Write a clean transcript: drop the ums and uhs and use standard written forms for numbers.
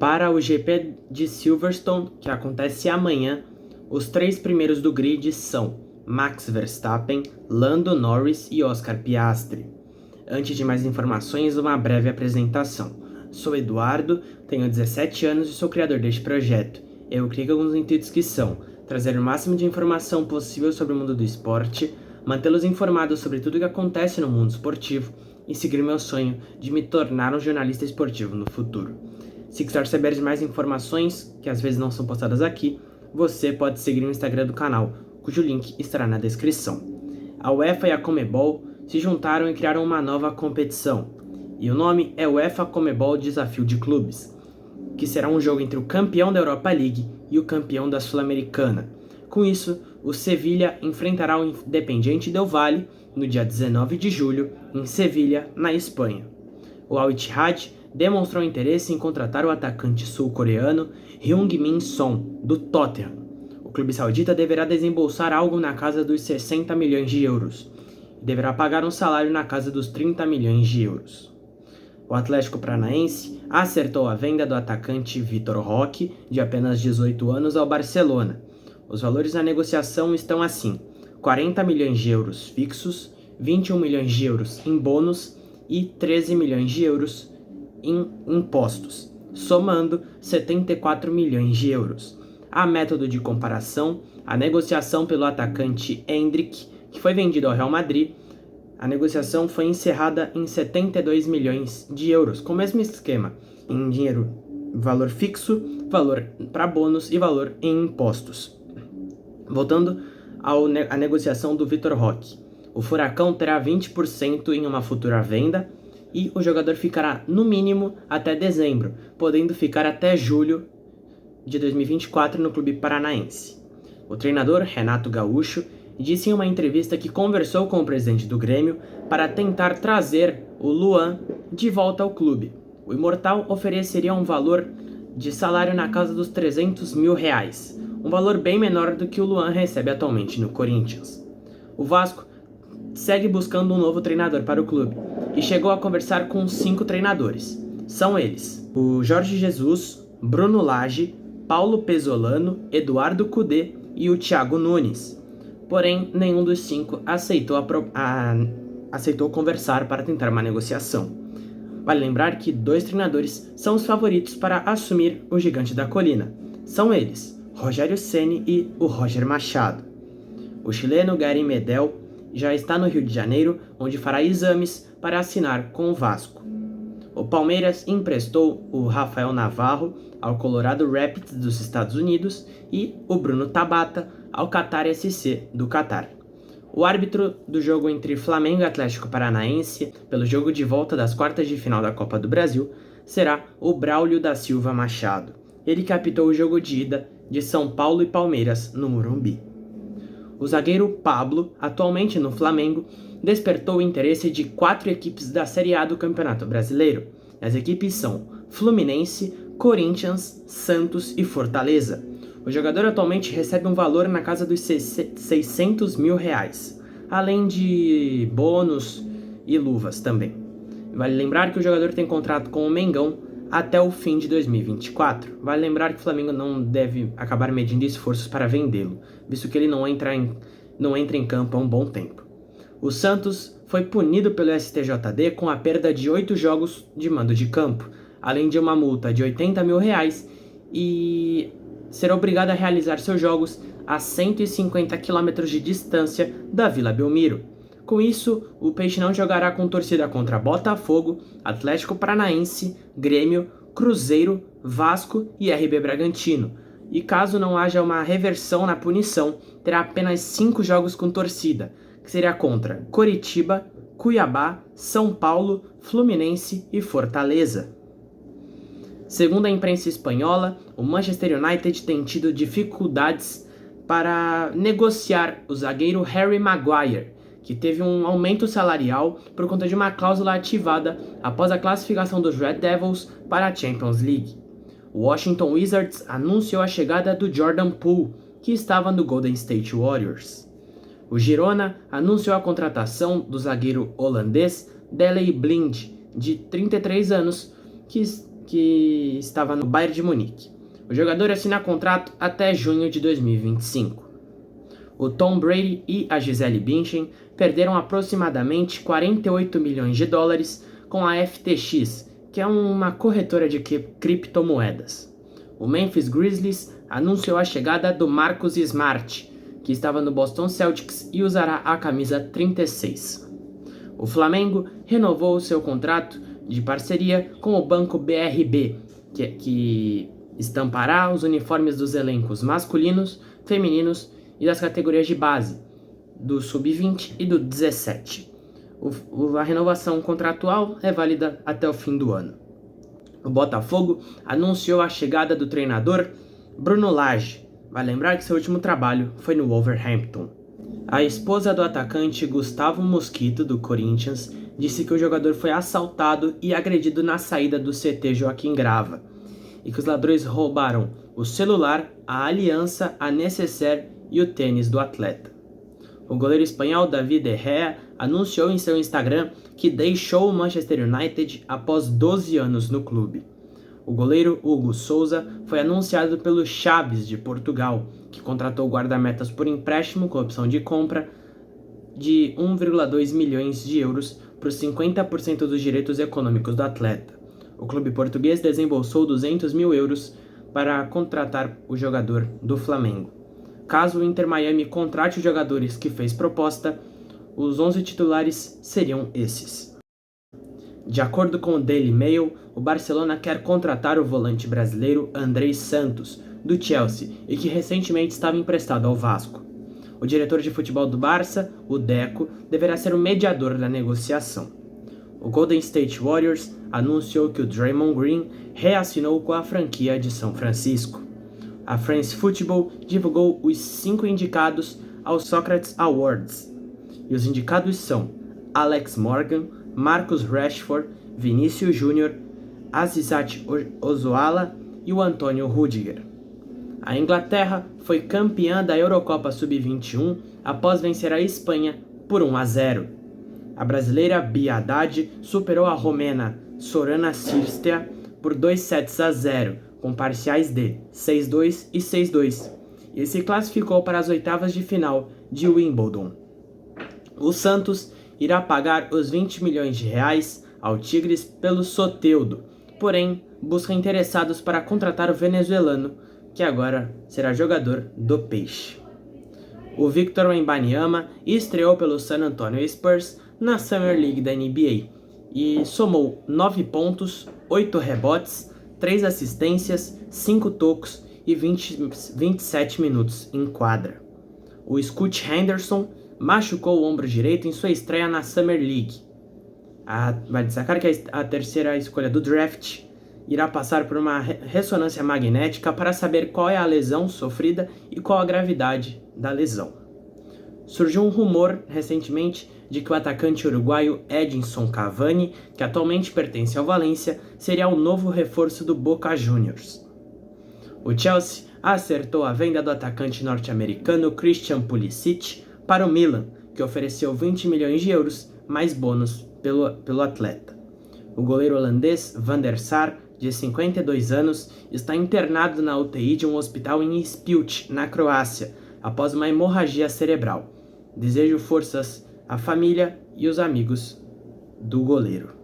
Para o GP de Silverstone, que acontece amanhã, os 3 primeiros do grid são Max Verstappen, Lando Norris e Oscar Piastri. Antes de mais informações, uma breve apresentação. Sou Eduardo, tenho 17 anos e sou criador deste projeto. Eu crio alguns intuitos que são trazer o máximo de informação possível sobre o mundo do esporte, mantê-los informados sobre tudo o que acontece no mundo esportivo e seguir meu sonho de me tornar um jornalista esportivo no futuro. Se quiser saber de mais informações, que às vezes não são postadas aqui, você pode seguir o Instagram do canal, cujo link estará na descrição. A UEFA e a Conmebol se juntaram e criaram uma nova competição, e o nome é UEFA Conmebol Desafio de Clubes, que será um jogo entre o campeão da Europa League e o campeão da Sul-Americana. Com isso, o Sevilla enfrentará o Independiente del Valle no dia 19 de julho, em Sevilha, na Espanha. O Al Ittihad demonstrou interesse em contratar o atacante sul-coreano Heung-min Son, do Tottenham. O clube saudita deverá desembolsar algo na casa dos 60 milhões de euros e deverá pagar um salário na casa dos 30 milhões de euros. O Atlético Paranaense acertou a venda do atacante Vitor Roque, de apenas 18 anos, ao Barcelona. Os valores da negociação estão assim: 40 milhões de euros fixos, 21 milhões de euros em bônus e 13 milhões de euros em impostos, somando 74 milhões de euros. A método de comparação, a negociação pelo atacante Endrick, que foi vendido ao Real Madrid, a negociação foi encerrada em 72 milhões de euros, com o mesmo esquema, em dinheiro, valor fixo, valor para bônus e valor em impostos. Voltando à negociação do Vitor Roque, o Furacão terá 20% em uma futura venda e o jogador ficará no mínimo até dezembro, podendo ficar até julho de 2024 no clube paranaense. O treinador Renato Gaúcho disse em uma entrevista que conversou com o presidente do Grêmio para tentar trazer o Luan de volta ao clube. O Imortal ofereceria um valor de salário na casa dos 300 mil reais, um valor bem menor do que o Luan recebe atualmente no Corinthians. O Vasco segue buscando um novo treinador para o clube e chegou a conversar com 5 treinadores. São eles: o Jorge Jesus, Bruno Lage, Paulo Pesolano, Eduardo Cudê e o Thiago Nunes. Porém, nenhum dos 5 aceitou conversar para tentar uma negociação. Vale lembrar que 2 treinadores são os favoritos para assumir o Gigante da Colina. São eles, Rogério Ceni e o Roger Machado. O chileno Gary Medel já está no Rio de Janeiro, onde fará exames para assinar com o Vasco. O Palmeiras emprestou o Rafael Navarro ao Colorado Rapids dos Estados Unidos e o Bruno Tabata ao Qatar SC do Qatar. O árbitro do jogo entre Flamengo e Atlético Paranaense, pelo jogo de volta das quartas de final da Copa do Brasil, será o Braulio da Silva Machado. Ele que apitou o jogo de ida de São Paulo e Palmeiras no Morumbi. O zagueiro Pablo, atualmente no Flamengo, despertou o interesse de 4 equipes da Série A do Campeonato Brasileiro. As equipes são Fluminense, Corinthians, Santos e Fortaleza. O jogador atualmente recebe um valor na casa dos 600 mil reais, além de bônus e luvas também. Vale lembrar que o jogador tem contrato com o Mengão até o fim de 2024. Vale lembrar que o Flamengo não deve acabar medindo esforços para vendê-lo, visto que ele não entra em campo há um bom tempo. O Santos foi punido pelo STJD com a perda de 8 jogos de mando de campo, além de uma multa de 80 mil reais e será obrigado a realizar seus jogos a 150 km de distância da Vila Belmiro. Com isso, o Peixe não jogará com torcida contra Botafogo, Atlético Paranaense, Grêmio, Cruzeiro, Vasco e RB Bragantino. E caso não haja uma reversão na punição, terá apenas 5 jogos com torcida, que seria contra Coritiba, Cuiabá, São Paulo, Fluminense e Fortaleza. Segundo a imprensa espanhola, o Manchester United tem tido dificuldades para negociar o zagueiro Harry Maguire, que teve um aumento salarial por conta de uma cláusula ativada após a classificação dos Red Devils para a Champions League. O Washington Wizards anunciou a chegada do Jordan Poole, que estava no Golden State Warriors. O Girona anunciou a contratação do zagueiro holandês Daley Blind, de 33 anos, que que estava no Bayern de Munique. O jogador assina contrato até junho de 2025. O Tom Brady e a Gisele Bündchen perderam aproximadamente 48 milhões de dólares com a FTX, que é uma corretora de criptomoedas. O Memphis Grizzlies anunciou a chegada do Marcus Smart, que estava no Boston Celtics e usará a camisa 36. O Flamengo renovou seu contrato de parceria com o banco BRB, que estampará os uniformes dos elencos masculinos, femininos e das categorias de base, do Sub-20 e do 17. A renovação contratual é válida até o fim do ano. O Botafogo anunciou a chegada do treinador Bruno Lage. Vai lembrar que seu último trabalho foi no Wolverhampton. A esposa do atacante Gustavo Mosquito, do Corinthians, disse que o jogador foi assaltado e agredido na saída do CT Joaquim Grava, e que os ladrões roubaram o celular, a aliança, a nécessaire e o tênis do atleta. O goleiro espanhol David De Gea anunciou em seu Instagram que deixou o Manchester United após 12 anos no clube. O goleiro Hugo Souza foi anunciado pelo Chaves de Portugal, que contratou o guarda-metas por empréstimo com opção de compra de 1,2 milhões de euros por 50% dos direitos econômicos do atleta. O clube português desembolsou 200 mil euros para contratar o jogador do Flamengo. Caso o Inter Miami contrate os jogadores que fez proposta, os 11 titulares seriam esses. De acordo com o Daily Mail, o Barcelona quer contratar o volante brasileiro Andrei Santos, do Chelsea, e que recentemente estava emprestado ao Vasco. O diretor de futebol do Barça, o Deco, deverá ser o mediador da negociação. O Golden State Warriors anunciou que o Draymond Green reassinou com a franquia de São Francisco. A France Football divulgou os 5 indicados aos Socrates Awards. E os indicados são Alex Morgan, Marcus Rashford, Vinícius Júnior, Azizat Ozoala e o Antônio Rüdiger. A Inglaterra foi campeã da Eurocopa Sub-21 após vencer a Espanha por 1-0. A brasileira Bia Haddad superou a romena Sorana Cîrstea por 2-0, com parciais de 6-2 e 6-2, e se classificou para as oitavas de final de Wimbledon. O Santos irá pagar os 20 milhões de reais ao Tigres pelo Soteldo, porém busca interessados para contratar o venezuelano, que agora será jogador do Peixe. O Victor Wembanyama estreou pelo San Antonio Spurs na Summer League da NBA e somou 9 pontos, 8 rebotes, 3 assistências, 5 tocos e 27 minutos em quadra. O Scoot Henderson machucou o ombro direito em sua estreia na Summer League. Vai destacar que a terceira escolha do draft irá passar por uma ressonância magnética para saber qual é a lesão sofrida e qual a gravidade da lesão. Surgiu um rumor recentemente de que o atacante uruguaio Edinson Cavani, que atualmente pertence ao Valência, seria o novo reforço do Boca Juniors. O Chelsea acertou a venda do atacante norte-americano Christian Pulisic para o Milan, que ofereceu 20 milhões de euros mais bônus pelo atleta. O goleiro holandês Van der Sar, de 52 anos, está internado na UTI de um hospital em Split, na Croácia, após uma hemorragia cerebral. Desejo forças à família e os amigos do goleiro.